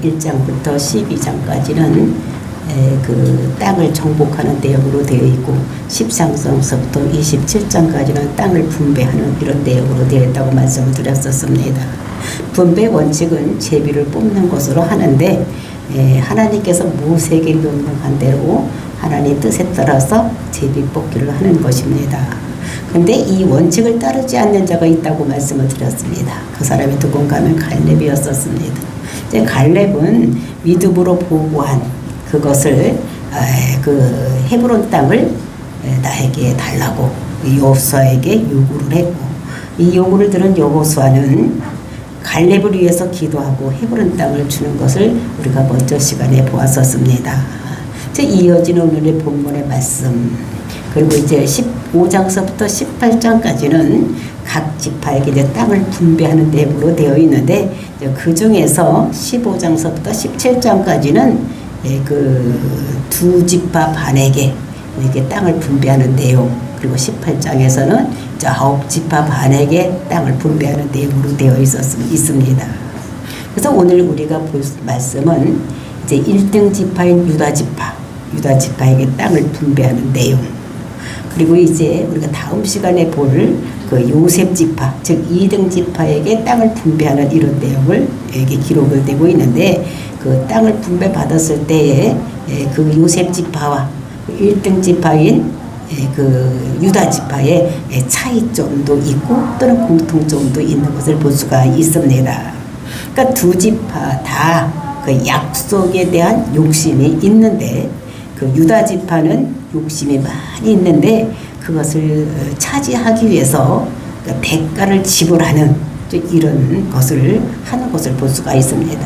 1장부터 12장까지는 그 땅을 정복하는 내용으로 되어 있고 13장서부터 27장까지는 땅을 분배하는 이런 내용으로 되어 있다고 말씀을 드렸었습니다. 분배 원칙은 제비를 뽑는 것으로 하는데 하나님께서 모세에게 명령한 대로 하나님 뜻에 따라서 제비 뽑기를 하는 것입니다. 근데 이 원칙을 따르지 않는 자가 있다고 말씀을 드렸습니다. 그 사람이 누군가 하면 갈렙이었었습니다. 이제 갈렙은 믿음으로 보고한 그것을 그 헤브론 땅을 나에게 달라고 여호수아에게 요구를 했고, 이 요구를 들은 여호수아는 갈렙을 위해서 기도하고 헤브론 땅을 주는 것을 우리가 먼저 시간에 보았었습니다. 이제 이어지는 오늘의 본문의 말씀, 그리고 이제 15장서부터 18장까지는 각 지파에게 이제 땅을 분배하는 내용으로 되어 있는데, 그 중에서 15장서부터 17장까지는 그 두 지파 반에게 이렇게 땅을 분배하는 내용, 그리고 18장에서는 9지파 반에게 땅을 분배하는 내용으로 되어 있습니다. 그래서 오늘 우리가 볼 말씀은 이제 1등 지파인 유다지파에게 땅을 분배하는 내용, 그리고 이제 우리가 다음 시간에 볼 그 요셉 지파, 즉 2등 지파에게 땅을 분배하는 이런 내용을 여기 기록을 되고 있는데, 그 땅을 분배받았을 때에 그 요셉 지파와 1등 지파인 그 유다 지파의 차이점도 있고 또는 공통점도 있는 것을 볼 수가 있습니다. 그러니까 두 지파 다 그 약속에 대한 욕심이 있는데, 그 유다 지파는 욕심이 많이 있는데 그것을 차지하기 위해서 대가를 지불하는 이런 것을 하는 것을 볼 수가 있습니다.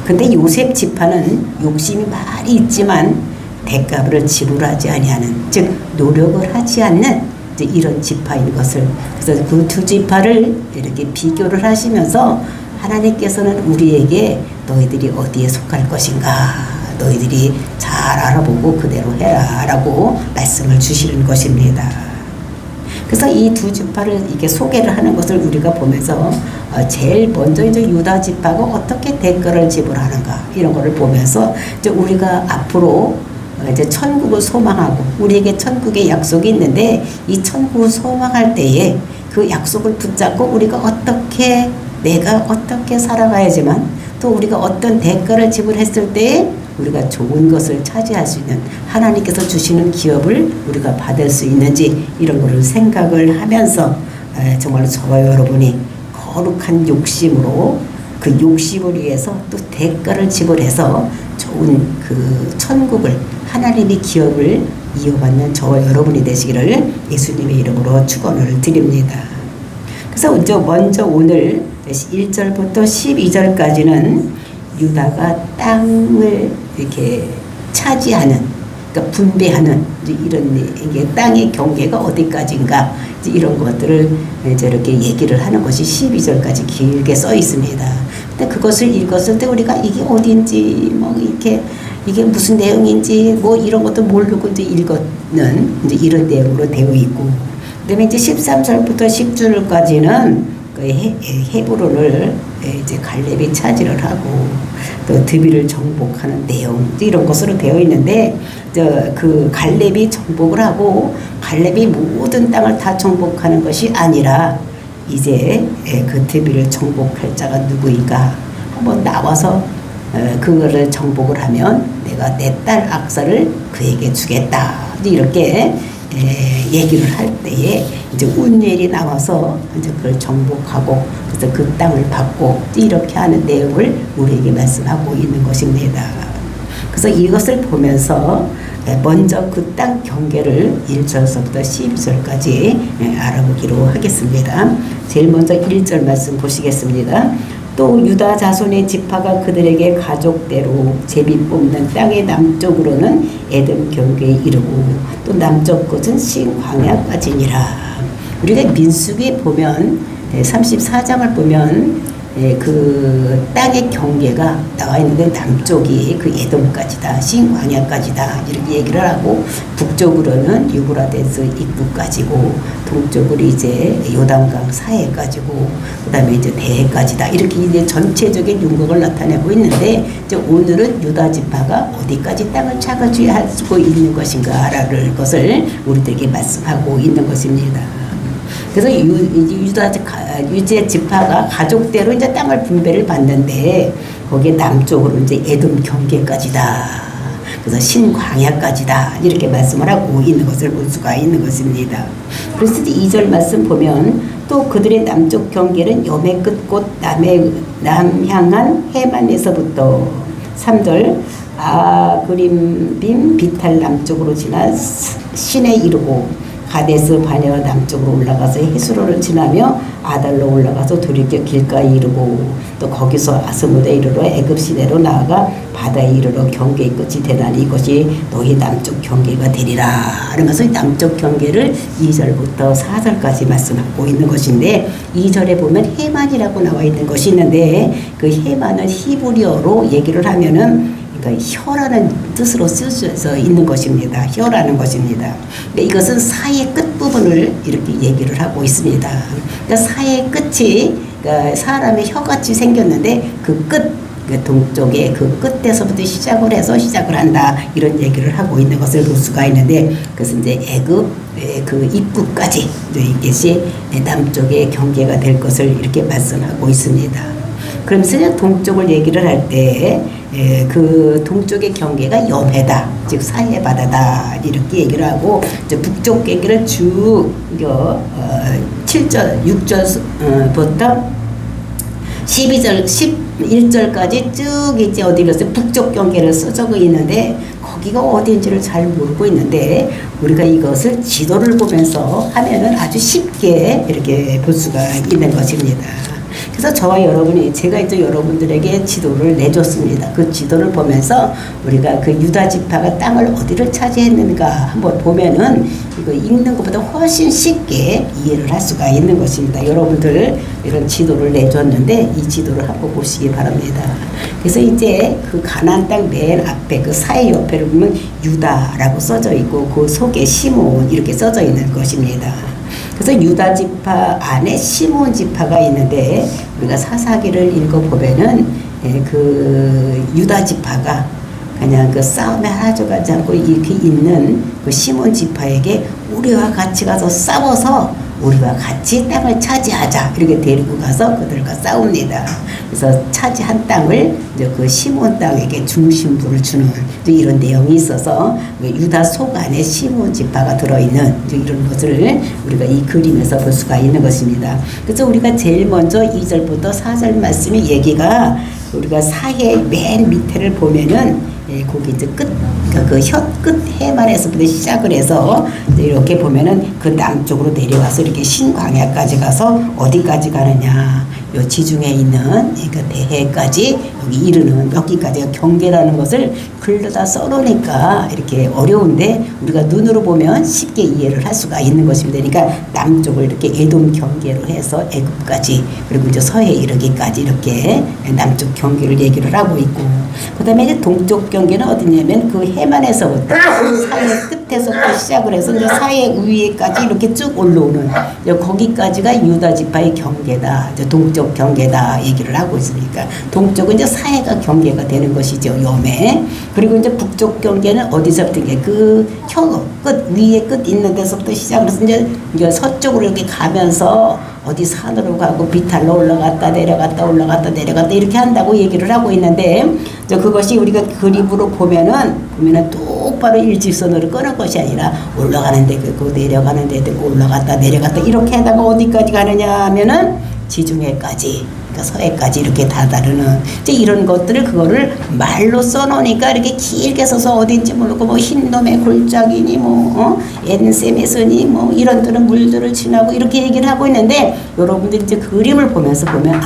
근데 요셉 지파는 욕심이 많이 있지만 대가를 지불하지 아니하는, 즉 노력을 하지 않는 이런 지파인 것을, 그래서 그 두 지파를 이렇게 비교를 하시면서 하나님께서는 우리에게 너희들이 어디에 속할 것인가, 너희들이 잘 알아보고 그대로 해라 라고 말씀을 주시는 것입니다. 그래서 이 두 지파를 이렇게 소개를 하는 것을 우리가 보면서 제일 먼저 이제 유다 지파가 어떻게 대가를 지불하는가 이런 거를 보면서 이제 우리가 앞으로 이제 천국을 소망하고 우리에게 천국의 약속이 있는데, 이 천국을 소망할 때에 그 약속을 붙잡고 우리가 내가 어떻게 살아가야지만 또 우리가 어떤 대가를 지불했을 때에 우리가 좋은 것을 차지할 수 있는, 하나님께서 주시는 기업을 우리가 받을 수 있는지 이런 거를 생각을 하면서 정말로 저와 여러분이 거룩한 욕심으로 그 욕심을 위해서 또 대가를 지불해서 좋은 그 천국을, 하나님의 기업을 이어받는 저와 여러분이 되시기를 예수님의 이름으로 축원을 드립니다. 그래서 먼저 오늘 1절부터 12절까지는 유다가 땅을 이렇게 차지하는, 그러니까 분배하는 이런, 이게 땅의 경계가 어디까지인가 이런 것들을 이제 이렇게 얘기를 하는 것이 12절까지 길게 써 있습니다. 근데 그것을 읽었을 때 우리가 이게 어딘지 이게 무슨 내용인지 이런 것도 모르고 이제 읽었는 이제 이런 내용으로 되어 있고, 그다음에 이제 13절부터 10절까지는 그 헤브론을 이제 갈렙이 차지를 하고 또 드비를 정복하는 내용 이런 것으로 되어 있는데, 그 갈렙이 정복을 하고 갈렙이 모든 땅을 다 정복하는 것이 아니라 이제 그 드비를 정복할 자가 누구인가 한번 나와서 그거를 정복을 하면 내가 내 딸 악사를 그에게 주겠다 이렇게 얘기를 할 때에 이제 운엘이 나와서 이제 그걸 정복하고 그래서 그 땅을 받고 이렇게 하는 내용을 우리에게 말씀하고 있는 것입니다. 그래서 이것을 보면서 먼저 그 땅 경계를 1절서부터 12절까지 알아보기로 하겠습니다. 제일 먼저 1절 말씀 보시겠습니다. 또 유다 자손의 지파가 그들에게 가족대로 제비 뽑는 땅의 남쪽으로는 에돔 경계에 이르고 또 남쪽 끝은 신 광야까지니라. 우리가 민수기 보면 34장을 보면 그 땅의 경계가 나와 있는데 남쪽이 그 에돔까지다, 신광야까지다 이렇게 얘기를 하고 북쪽으로는 유브라데스 입구까지고 동쪽으로 이제 요단강 사해까지고 그다음에 이제 대해까지다 이렇게 이제 전체적인 윤곽을 나타내고 있는데 이제 오늘은 유다 지파가 어디까지 땅을 차지하고 있는 것인가라는 것을 우리들에게 말씀하고 있는 것입니다. 그래서 유대 지파가 가족대로 이제 땅을 분배를 받는데 거기에 남쪽으로 이제 에돔 경계까지다. 그래서 신광야까지다. 이렇게 말씀을 하고 있는 것을 볼 수가 있는 것입니다. 그래서 2절 말씀 보면 또 그들의 남쪽 경계는 염의 끝곳 남향한 해만에서부터 3절 아그림빔 비탈 남쪽으로 지나 신에 이르고 가데스 바네아 남쪽으로 올라가서 헤스로를 지나며 아달로 올라가서 돌이켜 길가에 이르고 또 거기서 아스무데 이르러 애굽 시내로 나아가 바다에 이르러 경계의 끝이 되나니 이것이 너희 남쪽 경계가 되리라. 그러면서 남쪽 경계를 2절부터 4절까지 말씀하고 있는 것인데 2절에 보면 해만이라고 나와 있는 것이 있는데 그 해만은 히브리어로 얘기를 하면은 혀라는 뜻으로 쓰여져 있는 것입니다. 혀라는 것입니다. 이것은 사이의 끝부분을 이렇게 얘기를 하고 있습니다. 그러니까 사이의 끝이 그러니까 사람의 혀같이 생겼는데 그 끝, 동쪽의 그 끝에서부터 시작을 해서 시작을 한다. 이런 얘기를 하고 있는 것을 볼 수가 있는데 그것은 이제 애굽 그 입구까지 이것이 남쪽의 경계가 될 것을 이렇게 말씀하고 있습니다. 그러면서 동쪽을 얘기를 할 때 그 동쪽의 경계가 염해다, 즉 사해 바다다 이렇게 얘기를 하고 이제 북쪽 경계를 쭉 7절, 6절부터 12절, 11절까지 쭉 이제 어디로서 북쪽 경계를 써져 있는데 거기가 어디인지를 잘 모르고 있는데 우리가 이것을 지도를 보면서 하면은 아주 쉽게 이렇게 볼 수가 있는 것입니다. 그래서 저와 여러분이 제가 이제 여러분들에게 지도를 내줬습니다. 그 지도를 보면서 우리가 그 유다 지파가 땅을 어디를 차지했는가 한번 보면은 이거 읽는 것보다 훨씬 쉽게 이해를 할 수가 있는 것입니다. 여러분들 이런 지도를 내줬는데 이 지도를 한번 보시기 바랍니다. 그래서 이제 그 가나안 땅 맨 앞에 그 사해 옆에를 보면 유다라고 써져 있고 그 속에 시몬 이렇게 써져 있는 것입니다. 그래서 유다 지파 안에 시몬 지파가 있는데 우리가 사사기를 읽어보면은 그 유다 지파가 그냥 그 싸움에 하나져가지 않고 이렇게 있는 그 시몬 지파에게 우리와 같이 가서 싸워서 우리와 같이 땅을 차지하자 이렇게 데리고 가서 그들과 싸웁니다. 그래서 차지한 땅을 이제 그 시몬 땅에게 중심부를 주는 이런 내용이 있어서 유다 속 안에 시몬 지파가 들어있는 이런 것을 우리가 이 그림에서 볼 수가 있는 것입니다. 그래서 우리가 제일 먼저 2절부터 4절 말씀의 얘기가 우리가 사해 맨 밑에를 보면은 거기 이제 끝, 그 혀 끝 해만에서부터 시작을 해서 이렇게 보면은 그 남쪽으로 내려와서 이렇게 신광야까지 가서 어디까지 가느냐. 요 지중해 있는 그러니까 대해까지 여기 이르는 여기까지가 경계라는 것을 글로다 써놓으니까 이렇게 어려운데 우리가 눈으로 보면 쉽게 이해를 할 수가 있는 것입니다. 그러니까 남쪽을 이렇게 에돔 경계로 해서 애굽까지 그리고 이제 서해 이르기까지 이렇게 남쪽 경계를 얘기를 하고 있고 그다음에 이제 동쪽 경계는 어디냐면 그 해만에서부터 사해 끝에서부터 시작을 해서 이제 사해 위에까지 이렇게 쭉 올라오는 거기까지가 유다 지파의 경계다. 이제 동쪽 경계다 얘기를 하고 있으니까 동쪽은 이제 사해가 경계가 되는 것이죠. 염해. 그리고 이제 북쪽 경계는 어디서부터 그 혀 끝 위에 끝 있는 데서부터 시작을 해서 이제 서쪽으로 이렇게 가면서 어디 산으로 가고 비탈로 올라갔다 내려갔다 올라갔다 내려갔다 이렇게 한다고 얘기를 하고 있는데 그것이 우리가 그림으로 보면은 똑바로 일직선으로 끄는 것이 아니라 올라가는 데 끄고 내려가는 데 끄고 올라갔다 내려갔다 이렇게 하다가 어디까지 가느냐 하면은 지중해까지 그러니까 서해까지 이렇게 다다르는 이제 이런 것들을 그거를 말로 써놓으니까 이렇게 길게 써서 어딘지 모르고 뭐 흰놈의 골짜기니 엔세메스니 이런 들은 물들을 지나고 이렇게 얘기를 하고 있는데 여러분들이 이제 그림을 보면서 보면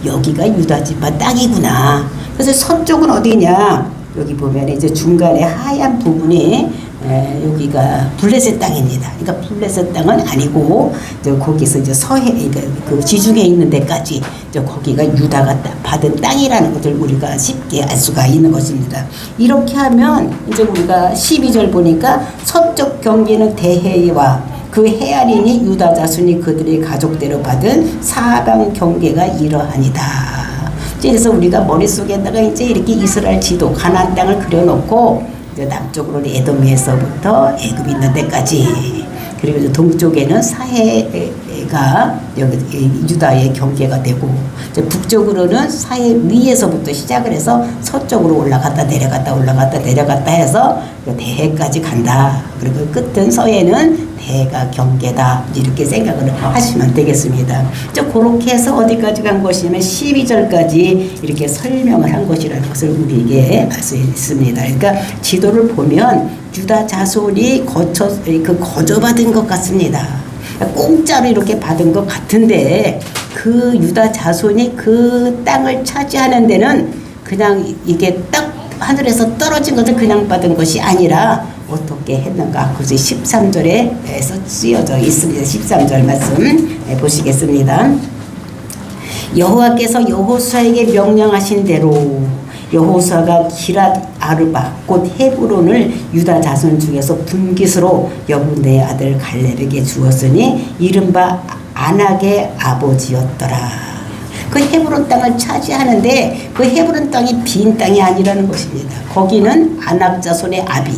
여기가 유다 지파 땅이구나. 그래서 서쪽은 어디냐? 여기 보면 이제 중간에 하얀 부분이 여기가 블레셋 땅입니다. 그러니까 블레셋 땅은 아니고 거기서 이제 서해, 그러니까 그 지중해 있는 데까지 거기가 유다가 받은 땅이라는 것을 우리가 쉽게 알 수가 있는 것입니다. 이렇게 하면 이제 우리가 12절 보니까 서쪽 경계는 대해와 그 헤아린이 유다 자손이 그들의 가족대로 받은 사방 경계가 이러하니다. 그래서 우리가 머릿속에다가 이제 이렇게 이스라엘 지도 가나안 땅을 그려놓고 이제 남쪽으로는 에돔에서부터 애굽 있는 데까지, 그리고 이제 동쪽에는 사해가 여기 유다의 경계가 되고, 이제 북쪽으로는 사해 위에서부터 시작을 해서 서쪽으로 올라갔다 내려갔다 올라갔다 내려갔다 해서 대해까지 간다. 그리고 끝은 서해는 대해가 경계다. 이렇게 생각을 하시면 되겠습니다. 그렇게 해서 어디까지 간 것이냐면 12절까지 이렇게 설명을 한 것이라는 것을 우리에게 알 수 있습니다. 그러니까 지도를 보면 유다 자손이 거저받은 것 같습니다. 공짜로 이렇게 받은 것 같은데 그 유다 자손이 그 땅을 차지하는 데는 그냥 이게 딱 하늘에서 떨어진 것을 그냥 받은 것이 아니라 어떻게 했는가? 그것이 13절에서 쓰여져 있습니다. 13절 말씀 보시겠습니다. 여호와께서 여호수아에게 명령하신 대로 여호수아가 기랏 아르바 곧 헤브론을 유다 자손 중에서 분깃으로 여분의 아들 갈렙에게 주었으니 이른바 안악의 아버지였더라. 그 헤브론 땅을 차지하는데 그 헤브론 땅이 빈 땅이 아니라는 것입니다. 거기는 안악 자손의 아비,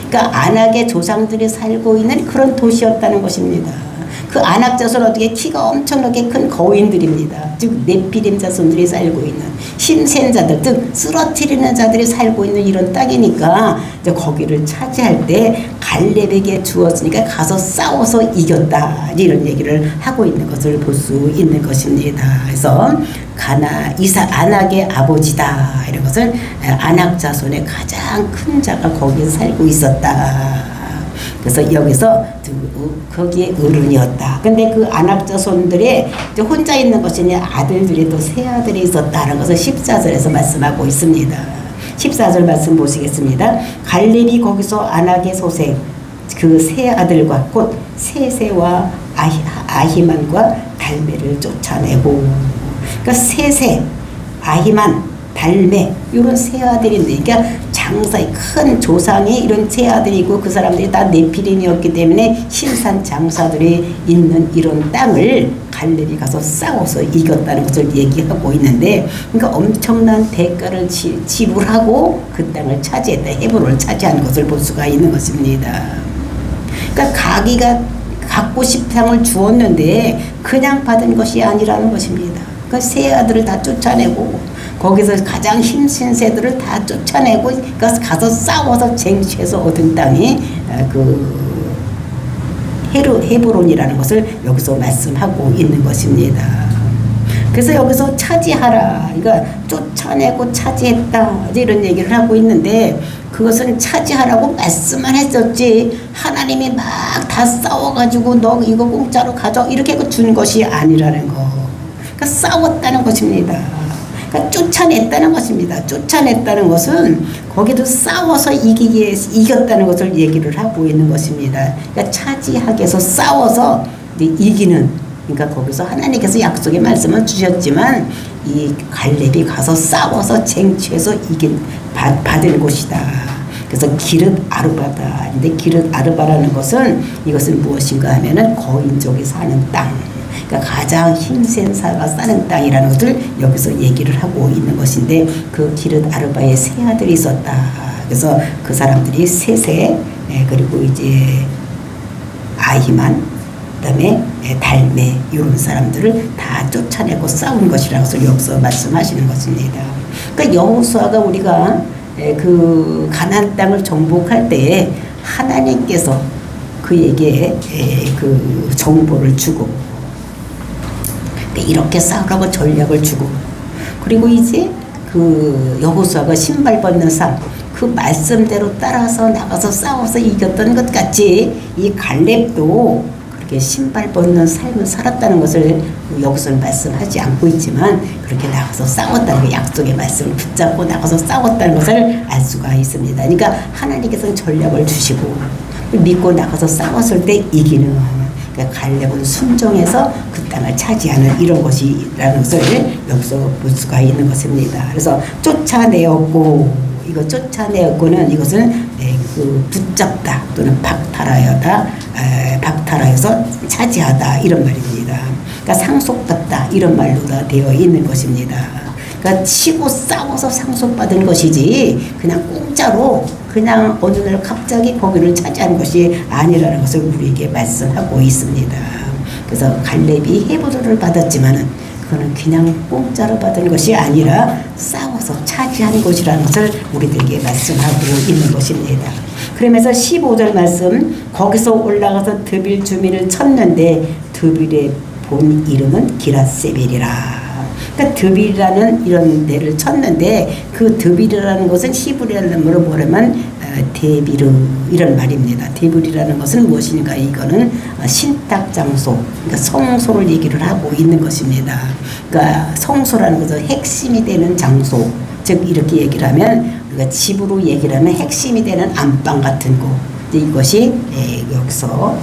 그러니까 안악의 조상들이 살고 있는 그런 도시였다는 것입니다. 그 안악 자손은 어떻게 키가 엄청나게 큰 거인들입니다. 즉 네피림 자손들이 살고 있는 힘센 자들, 즉 쓰러뜨리는 자들이 살고 있는 이런 땅이니까 이제 거기를 차지할 때 갈렙에게 주었으니까 가서 싸워서 이겼다, 이런 얘기를 하고 있는 것을 볼 수 있는 것입니다. 그래서 안악의 아버지다, 이런 것을 안악 자손의 가장 큰 자가 거기에 살고 있었다. 그래서 여기서 거기에 어른이었다. 근데 그 안악 자손들이 혼자 있는 것이 아니라 아들들이 또 세 아들이 있었다는 것을 14절에서 말씀하고 있습니다. 14절 말씀 보시겠습니다. 갈렙이 거기서 안악의 소생 그 세 아들과 곧 세세와 아히만과 달메를 쫓아내고, 그러니까 세세, 아히만, 달메 이런 세 아들인데, 그러니까 장사의 큰 조상이 이런 세 아들이고 그 사람들이 다 네피림이었기 때문에 신산 장사들이 있는 이런 땅을 갈렙이 가서 싸워서 이겼다는 것을 얘기하고 있는데, 그러니까 엄청난 대가를 지불하고 그 땅을 차지했다, 헤브론을 차지한 것을 볼 수가 있는 것입니다. 그러니까 가기가 갖고 싶은 땅을 주었는데 그냥 받은 것이 아니라는 것입니다. 그 세 아들을 다 쫓아내고 거기서 가장 힘센 새들을 다 쫓아내고 가서 싸워서 쟁취해서 얻은 땅이 그 헤브론이라는 것을 여기서 말씀하고 있는 것입니다. 그래서 여기서 차지하라, 그러니까 쫓아내고 차지했다, 이런 얘기를 하고 있는데 그것은 차지하라고 말씀만 했었지 하나님이 막 다 싸워가지고 너 이거 공짜로 가져 이렇게 준 것이 아니라는 거. 그러니까 싸웠다는 것입니다. 그러니까 쫓아냈다는 것입니다. 쫓아냈다는 것은 거기도 싸워서 이겼다는 것을 얘기를 하고 있는 것입니다. 그러니까 차지하기 위해서 싸워서 이기는, 그러니까 거기서 하나님께서 약속의 말씀을 주셨지만 이 갈렙이 가서 싸워서 쟁취해서 받은 곳이다. 그래서 기르 아르바다. 근데 기르 아르바라는 것은 이것은 무엇인가 하면은 거인족이 사는 땅, 그러니까 가장 힘센 사가 사는 땅이라는 것을 여기서 얘기를 하고 있는 것인데, 그 기르 아르바에 세 아들이 있었다. 그래서 그 사람들이 세세, 그리고 이제 아히만, 그다음에 달메 이런 사람들을 다 쫓아내고 싸운 것이라는 것을 여기서 말씀하시는 것입니다. 그러니까 여호수아가 우리가 그 가나안 땅을 정복할 때에 하나님께서 그에게 그 정보를 주고 이렇게 싸우라고 전략을 주고, 그리고 이제 그 여호수아가 신발 벗는 삶, 그 말씀대로 따라서 나가서 싸워서 이겼던 것 같이 이 갈렙도 이렇게 신발 벗는 삶을 살았다는 것을 여기서는 말씀하지 않고 있지만 그렇게 나가서 싸웠다는 그 약속의 말씀을 붙잡고 나가서 싸웠다는 것을 알 수가 있습니다. 그러니까 하나님께서는 전략을 주시고 믿고 나가서 싸웠을 때 이기는, 그러니까 갈렙은 순종해서 그 땅을 차지하는 이런 것이라는 것을 여기서 볼 수가 있는 것입니다. 그래서 쫓아내었고, 이거 쫓아내었고는 이것은 그 붙잡다 또는 박탈하여다, 박탈하여서 차지하다 이런 말입니다. 그러니까 상속받다 이런 말로 다 되어 있는 것입니다. 그러니까 치고 싸워서 상속받은 것이지 그냥 공짜로 그냥 어느 날 갑자기 거기를 차지한 것이 아니라는 것을 우리에게 말씀하고 있습니다. 그래서 갈렙이 헤브론을 받았지만은 그거는 그냥 공짜로 받은 것이 아니라 싸워서 차지한 것이라는 것을 우리들에게 말씀하고 있는 것입니다. 그러면서 15절 말씀, 거기서 올라가서 드빌 주민을 쳤는데 드빌의 본 이름은 기라세벨이라. 그러니까 드빌이라는 이런 데를 쳤는데 그 드빌이라는 것은 히브리어로 뭐냐면 데비르 이런 말입니다. 데빌이라는 것은 무엇인가? 이거는 신탁 장소, 그러니까 성소를 얘기를 하고 있는 것입니다. 그러니까 성소라는 것은 핵심이 되는 장소, 즉 이렇게 얘기를 하면 우리가 집으로 얘기를 하면 핵심이 되는 안방 같은 곳, 이것이 여기서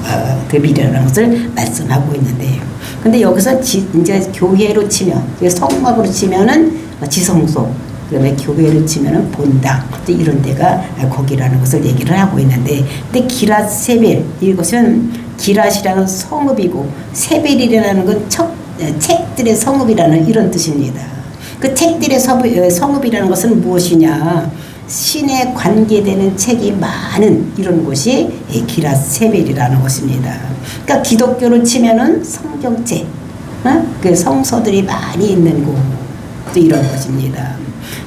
드빌이라는 것을 말씀하고 있는데, 근데 여기서 이제 교회로 치면, 성막으로 치면은 지성소, 그다음에 교회를 치면은 본당, 이런 데가 거기라는 것을 얘기를 하고 있는데, 근데 기랏세벨, 이것은 기랏이라는 성읍이고 세벨이라는 건 책들의 성읍이라는 이런 뜻입니다. 그 책들의 성읍이라는 것은 무엇이냐? 신에 관계되는 책이 많은 이런 곳이 기랏세벨이라는 것입니다. 그러니까 기독교로 치면은 성경책, 그 성서들이 많이 있는 곳, 이런 것입니다.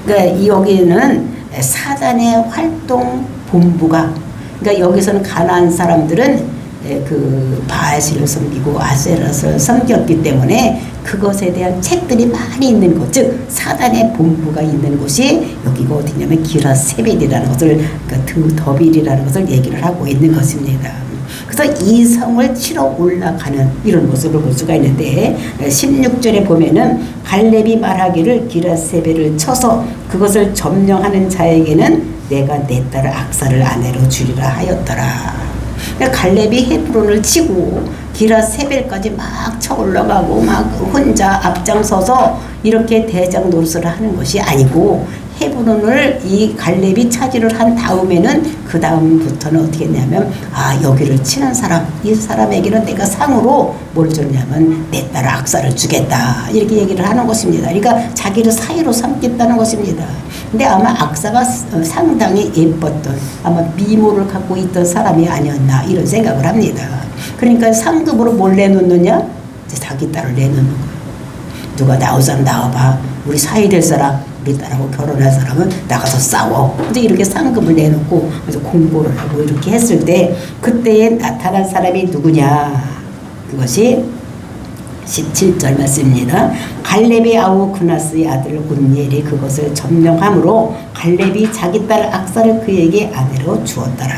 그러니까 여기는 사단의 활동 본부가, 그러니까 여기서는 가나안 사람들은 그 바알신을 섬기고 아세라를 섬겼기 때문에 그것에 대한 책들이 많이 있는 곳, 즉 사단의 본부가 있는 곳이 여기가 어디냐면 기랏세벨이라는 것을, 그러니까 더빌이라는 것을 얘기를 하고 있는 것입니다. 그래서 이 성을 치러 올라가는 이런 모습을 볼 수가 있는데 16절에 보면은 갈렙이 말하기를 기랏세벨을 쳐서 그것을 점령하는 자에게는 내가 내 딸을 악사를 아내로 주리라 하였더라. 그러니까 갈렙이 헤브론을 치고 기랏세벨까지 막 쳐 올라가고 막 혼자 앞장서서 이렇게 대장 노릇을 하는 것이 아니고, 헤브론을 이 갈렙이 차지를 한 다음에는 그 다음부터는 어떻게 했냐면, 여기를 치는 사람, 이 사람에게는 내가 상으로 뭘 줬냐면 내 딸 악사를 주겠다, 이렇게 얘기를 하는 것입니다. 그러니까 자기를 사위로 삼겠다는 것입니다. 근데 아마 악사가 상당히 예뻤던, 아마 미모를 갖고 있던 사람이 아니었나 이런 생각을 합니다. 그러니까 상급으로 뭘 내놓느냐? 이제 자기 딸을 내놓는 거예요. 누가 나오자 나와봐, 우리 사위 될 사람, 우리 딸하고 결혼할 사람은 나가서 싸워. 이제 이렇게 상급을 내놓고 그래서 공부를 하고 이렇게 했을 때 그때에 나타난 사람이 누구냐? 그것이 17절 말씀입니다. 갈렙의 아우 그나스의 아들 온니엘이 그것을 점령함으로 갈렙이 자기 딸 악사를 그에게 아내로 주었더라.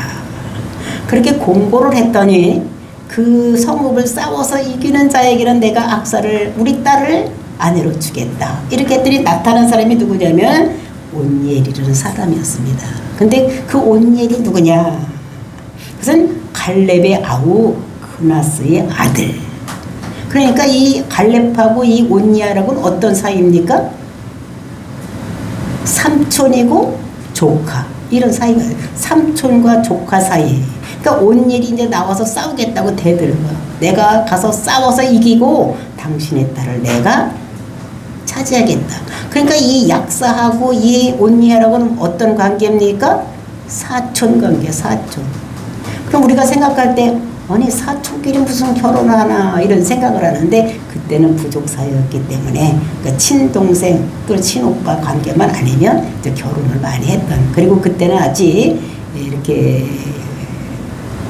그렇게 공고를 했더니 그 성읍을 싸워서 이기는 자에게는 내가 악사를, 우리 딸을 아내로 주겠다, 이렇게 했더니 나타난 사람이 누구냐면 온니엘이라는 사람이었습니다. 근데 그 온니엘이 누구냐? 그것은 갈렙의 아우 그나스의 아들. 그러니까 이 갈렙하고 이 온니엘하고는 어떤 사이입니까? 삼촌이고 조카, 이런 사이가, 삼촌과 조카 사이. 그러니까 온니엘이 이제 나와서 싸우겠다고 대드는 거야. 내가 가서 싸워서 이기고 당신의 딸을 내가 차지하겠다. 그러니까 이 약사하고 이 온니엘하고는 어떤 관계입니까? 사촌 관계, 사촌. 그럼 우리가 생각할 때 아니 사촌끼리 무슨 결혼하나 이런 생각을 하는데, 그때는 부족 사이였기 때문에 그러니까 친동생 또 친오빠 관계만 아니면 이제 결혼을 많이 했던, 그리고 그때는 아직 이렇게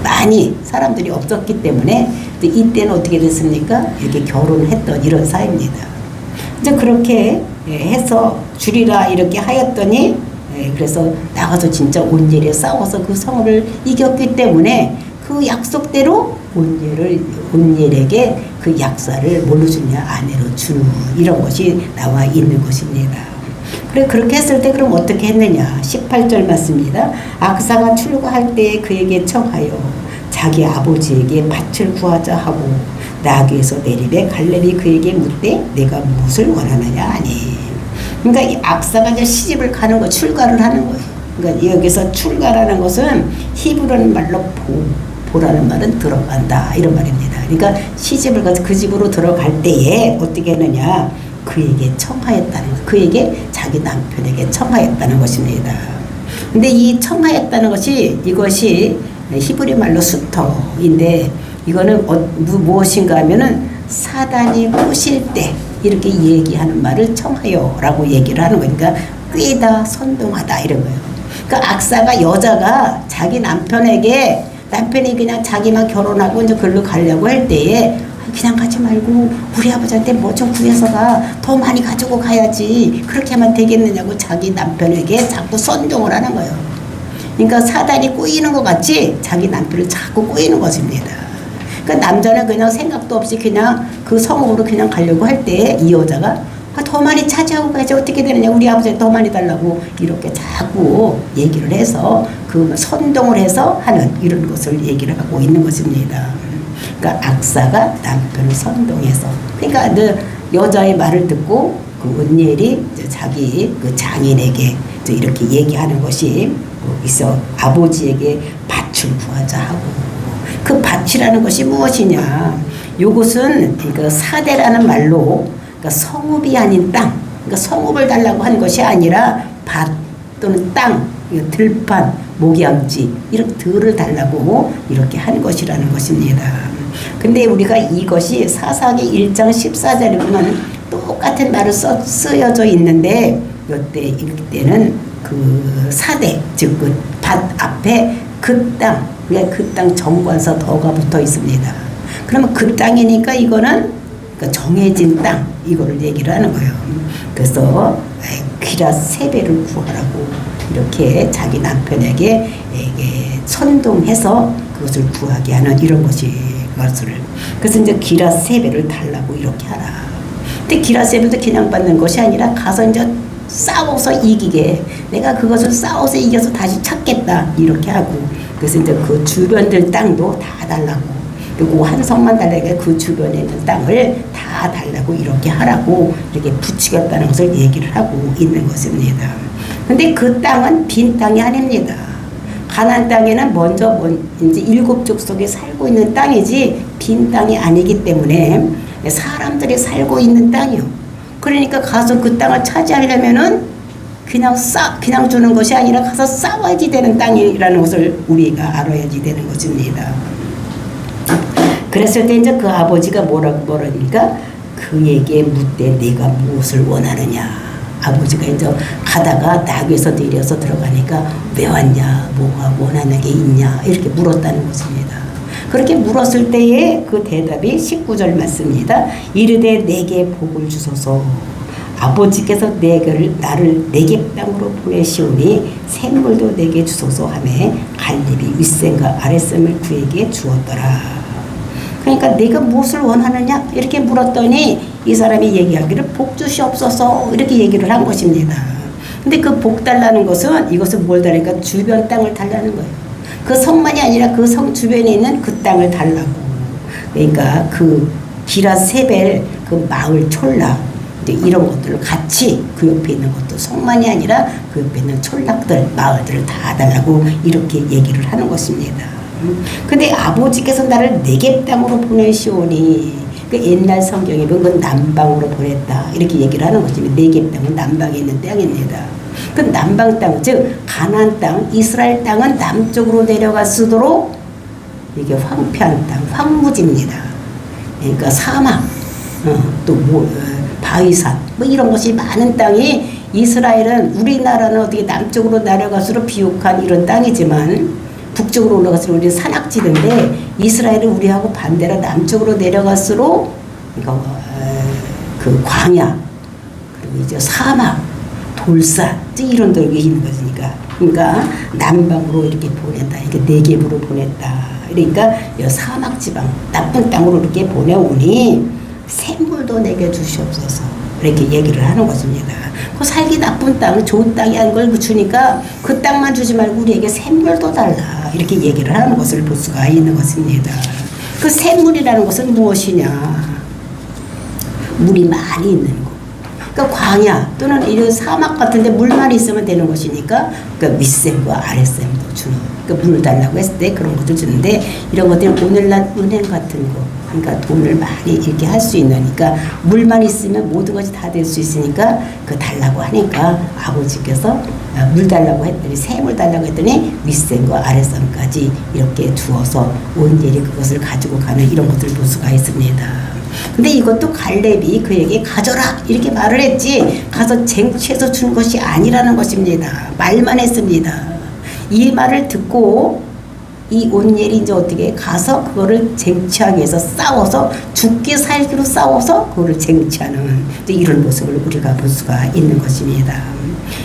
많이 사람들이 없었기 때문에 이때는 어떻게 됐습니까? 이렇게 결혼을 했던 이런 사이입니다. 이제 그렇게 해서 주리라 이렇게 하였더니, 그래서 나가서 진짜 온니엘에 싸워서 그 성을 이겼기 때문에 그 약속대로 온니엘에게 그 약사를 뭘로 주냐? 아내로 주는 이런 것이 나와 있는 것입니다. 그래 그렇게 했을 때 그럼 어떻게 했느냐? 18절 맞습니다. 악사가 출가할 때에 그에게 청하여 자기 아버지에게 밭을 구하자 하고 나귀에서 내리되 갈렙이 그에게 묻되 내가 무엇을 원하느냐 하니. 그러니까 이 악사가 이제 시집을 가는 거, 출가를 하는 거예요. 그러니까 여기서 출가라는 것은 히브리어는 말로 보라는 말은 들어간다 이런 말입니다. 그러니까 시집을 가서 그 집으로 들어갈 때에 어떻게 했느냐? 그에게 청하였다는 것, 그에게 자기 남편에게 청하였다는 것입니다. 근데 이 청하였다는 것이 이것이 히브리 말로 수터인데 이거는 무엇인가 하면은 사단이 꼬실 때 이렇게 얘기하는 말을 청하여라고 얘기를 하는 거니까 꾀다 선동하다 이런 거예요. 그러니까 악사가 여자가 자기 남편이 그냥 자기만 결혼하고 이제 글로 가려고 할 때에 그냥 가지 말고 우리 아버지한테 뭐 좀 구해서 더 많이 가지고 가야지 그렇게 하면 되겠느냐고 자기 남편에게 자꾸 선동을 하는 거예요. 그러니까 사단이 꼬이는 것 같이 자기 남편을 자꾸 꼬이는 것입니다. 그러니까 남자는 그냥 생각도 없이 그냥 그 성읍으로 그냥 가려고 할 때 이 여자가 더 많이 차지하고 가야지 어떻게 되느냐 우리 아버지한테 더 많이 달라고 이렇게 자꾸 얘기를 해서 그 선동을 해서 하는 이런 것을 얘기를 하고 있는 것입니다. 그러니까 악사가 남편을 선동해서 그러니까 여자의 말을 듣고 그 온니엘이 자기 그 장인에게 이렇게 얘기하는 것이 여기서 아버지에게 밭을 구하자 하고 그 밭이라는 것이 무엇이냐? 요것은 그 사대라는 말로 그러니까 성읍이 아닌 땅, 그러니까 성읍을 달라고 한 것이 아니라 밭 또는 땅, 들판, 목양지 이런 들을 달라고 이렇게 한 것이라는 것입니다. 근데 우리가 이것이 사사기 1장 14절에 보면 똑같은 말을 쓰여져 있는데 이때는 그 사대 즉 그 밭 앞에 그 땅, 그 땅 정관서 더가 붙어 있습니다. 그러면 그 땅이니까 이거는 정해진 땅 이거를 얘기를 하는 거예요. 그래서 기랏 세배를 구하라고 이렇게 자기 남편에게 선동해서 그것을 구하게 하는 이런 것을 그래서 이제 기랏 세배를 달라고 이렇게 하라. 근데 기랏 세배도 그냥 받는 것이 아니라 가서 이제 싸워서 이기게 내가 그것을 싸워서 이겨서 다시 찾겠다 이렇게 하고 그래서 이제 그 주변들 땅도 다 달라고 그리고 한 성만 달라고 그 주변에 있는 땅을 다 달라고 이렇게 하라고 이렇게 붙이겠다는 것을 얘기를 하고 있는 것입니다. 근데 그 땅은 빈 땅이 아닙니다. 가나안 땅에는 먼저 이제 7 족속이 살고 있는 땅이지 빈 땅이 아니기 때문에 사람들이 살고 있는 땅이요. 그러니까 가서 그 땅을 차지하려면은 그냥 주는 것이 아니라 가서 싸워야지 되는 땅이라는 것을 우리가 알아야지 되는 것입니다. 그랬을 때 이제 그 아버지가 뭐라니까 그에게 묻되 네가 무엇을 원하느냐. 아버지가 이제 가다가 나귀에서 내려서 들어가니까 왜 왔냐, 뭐가 원하는 게 있냐 이렇게 물었다는 것입니다. 그렇게 물었을 때에 그 대답이 19절 맞습니다. 이르되 내게 복을 주소서 아버지께서 나를 네겝 땅으로 보내시오니 샘물도 내게 주소서 하매 갈렙이 윗샘과 아랫샘을 그에게 주었더라. 그러니까 내가 무엇을 원하느냐 이렇게 물었더니 이 사람이 얘기하기를 복 주시옵소서 이렇게 얘기를 한 것입니다. 근데 그 복 달라는 것은 이것을 뭘 달라니까 주변 땅을 달라는 거예요. 그 성만이 아니라 그 성 주변에 있는 그 땅을 달라고. 그러니까 그 기랏 세벨 그 마을 촌락 이런 것들을 같이 그 옆에 있는 것도 성만이 아니라 그 옆에 있는 촌락들 마을들을 다 달라고 이렇게 얘기를 하는 것입니다. 근데 아버지께서 나를 네겝 땅으로 보내시오니 그 옛날 성경에 보면 그건 남방으로 보냈다 이렇게 얘기를 하는 것입니다. 네겝 땅은 남방에 있는 땅입니다. 그 남방 땅 즉 가나안 땅 이스라엘 땅은 남쪽으로 내려갈수록 이게 황폐한 땅 황무지입니다. 그러니까 사막 또 바위산 뭐 이런 것이 많은 땅이 이스라엘은 우리나라는 어떻게 남쪽으로 내려갈수록 비옥한 이런 땅이지만 북쪽으로 올라갈수록 우리 산악지대인데 이스라엘은 우리하고 반대로 남쪽으로 내려갈수록 그러니까 그 광야 그리고 이제 사막 돌산 이런 데가 있는 것이니까 그러니까 남방으로 이렇게 보낸다. 이렇게 네겝으로 보냈다. 그러니까 이 사막 지방 나쁜 땅으로 이렇게 보내오니 샘물도 내게 주시옵소서. 이렇게 얘기를 하는 것입니다. 그 살기 나쁜 땅, 좋은 땅이 아닌 걸 주니까 그 땅만 주지 말고 우리에게 샘물도 달라. 이렇게 얘기를 하는 것을 볼 수가 있는 것입니다. 그 샘물이라는 것은 무엇이냐? 물이 많이 있는 곳. 그러니까 광야 또는 이런 사막 같은데 물만 있으면 되는 것이니까 그러니까 윗샘과 아랫샘도 주는. 그러니까 물 달라고 했을 때 그런 것도 주는데 이런 것들이 오늘날 은행 같은 거. 그러니까 돈을 많이 이렇게 할 수 있으니까 물만 있으면 모든 것이 다 될 수 있으니까 그 달라고 하니까 아버지께서 물 달라고 했더니 샘을 달라고 했더니 윗샘과 아랫샘까지 이렇게 주어서 온전히 그것을 가지고 가는 이런 것들을 볼 수가 있습니다. 근데 이것도 갈렙이 그에게 가져라 이렇게 말을 했지 가서 쟁취해서 준 것이 아니라는 것입니다. 말만 했습니다. 이 말을 듣고 이 온니엘이 이제 어떻게 가서 그거를 쟁취하기 위해서 싸워서 죽기 살기로 싸워서 그거를 쟁취하는 이런 모습을 우리가 볼 수가 있는 것입니다.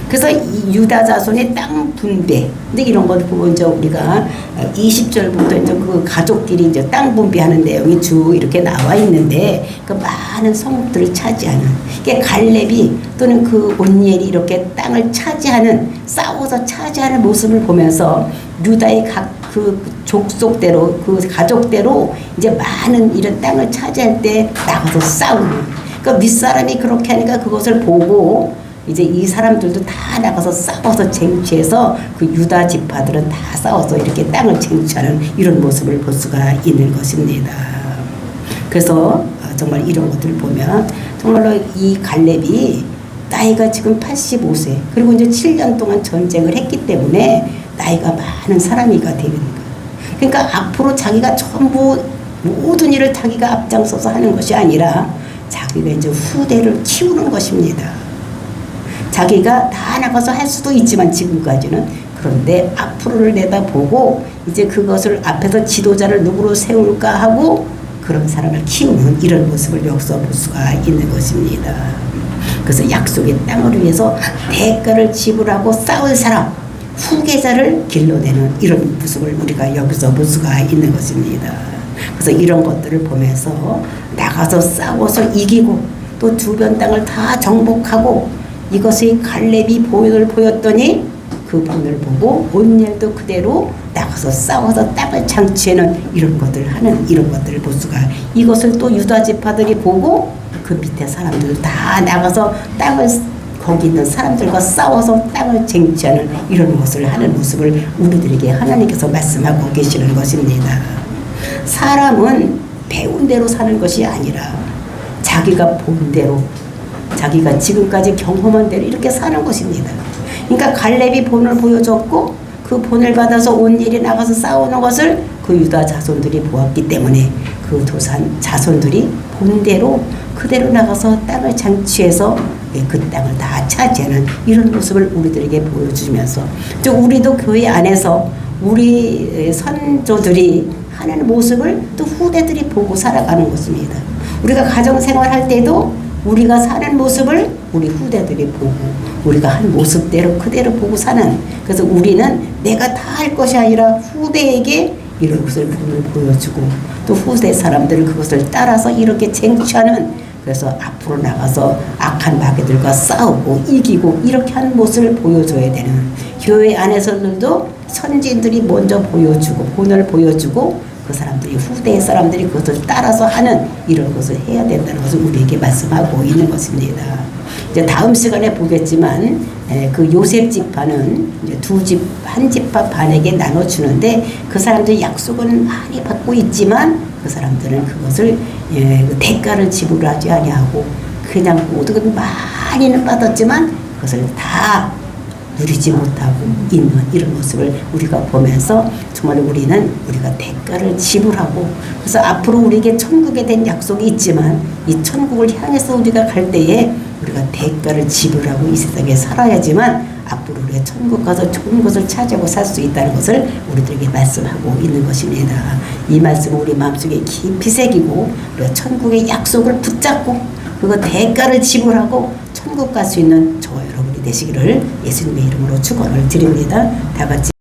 그래서 이 유다 자손의 땅 분배, 근데 이런 걸 보면 이제 우리가 20절부터 이제 그 가족끼리 이제 땅 분배하는 내용이 쭉 이렇게 나와 있는데 그 많은 성읍들을 차지하는 이게 갈렙이 또는 그 온니엘이 이렇게 땅을 차지하는 싸워서 차지하는 모습을 보면서 유다의 각 그 족속대로 그 가족대로 이제 많은 이런 땅을 차지할 때 나가서 싸우는. 그러니까 윗사람이 그렇게 하니까 그것을 보고 이제 이 사람들도 다 나가서 싸워서 쟁취해서 그 유다 지파들은 다 싸워서 이렇게 땅을 쟁취하는 이런 모습을 볼 수가 있는 것입니다. 그래서 정말 이런 것들을 보면 정말로 이 갈렙이 나이가 지금 85세 그리고 이제 7년 동안 전쟁을 했기 때문에 나이가 많은 사람이가 되는 거예요. 그러니까 앞으로 자기가 전부 모든 일을 자기가 앞장서서 하는 것이 아니라 자기가 이제 후대를 키우는 것입니다. 자기가 다 나가서 할 수도 있지만 지금까지는 그런데 앞으로를 내다보고 이제 그것을 앞에서 지도자를 누구로 세울까 하고 그런 사람을 키우는 이런 모습을 여기서 볼 수가 있는 것입니다. 그래서 약속의 땅을 위해서 대가를 지불하고 싸울 사람 후계자를 길러내는 이런 모습을 우리가 여기서 볼 수가 있는 것입니다. 그래서 이런 것들을 보면서 나가서 싸워서 이기고 또 주변 땅을 다 정복하고 이것의 갈렙이 본을 보였더니 그 본을 보고 온니엘도 그대로 나가서 싸워서 땅을 창취하는 이런 것들을 하는 이런 것들을 볼 수가 이것을 또 유다 지파들이 보고 그 밑에 사람들 다 나가서 땅을 거기 있는 사람들과 싸워서 땅을 쟁취하는 이런 것을 하는 모습을 우리들에게 하나님께서 말씀하고 계시는 것입니다. 사람은 배운 대로 사는 것이 아니라 자기가 본 대로 자기가 지금까지 경험한 대로 이렇게 사는 것입니다. 그러니까 갈렙이 본을 보여줬고 그 본을 받아서 온니엘이 나가서 싸우는 것을 그 유다 자손들이 보았기 때문에 그 도산 자손들이 본대로 그대로 나가서 땅을 장취해서 그 땅을 다 차지하는 이런 모습을 우리들에게 보여주면서 또 우리도 교회 안에서 우리 선조들이 하는 모습을 또 후대들이 보고 살아가는 것입니다. 우리가 가정생활 할 때도 우리가 사는 모습을 우리 후대들이 보고 우리가 한 모습대로 그대로 보고 사는 그래서 우리는 내가 다 할 것이 아니라 후대에게 이런 것을 보여주고 또 후대 사람들은 그것을 따라서 이렇게 쟁취하는 그래서 앞으로 나가서 악한 마귀들과 싸우고 이기고 이렇게 하는 모습을 보여줘야 되는 교회 안에서들도 선진들이 먼저 보여주고 본을 보여주고 그 사람들이 후대의 사람들이 그것을 따라서 하는 이런 것을 해야 된다는 것을 우리에게 말씀하고 있는 것입니다. 이제 다음 시간에 보겠지만 그 요셉 지파는 이제 한 지파 반에게 나눠주는데 그 사람들이 약속은 많이 받고 있지만 그 사람들은 그것을 대가를 지불하지 아니하고 그냥 모든 걸 많이는 받았지만 그것을 다 누리지 못하고 있는 이런 모습을 우리가 보면서 정말 우리가 대가를 지불하고 그래서 앞으로 우리에게 천국에 대한 약속이 있지만 이 천국을 향해서 우리가 갈 때에 우리가 대가를 지불하고 이 세상에 살아야지만 앞으로 우리가 천국 가서 좋은 것을 차지하고 살 수 있다는 것을 우리들에게 말씀하고 있는 것입니다. 이 말씀을 우리 마음속에 깊이 새기고 우리가 천국의 약속을 붙잡고 그거 대가를 지불하고 천국 갈 수 있는 저와 여러분이 되시기를 예수님의 이름으로 축원을 드립니다. 다 같이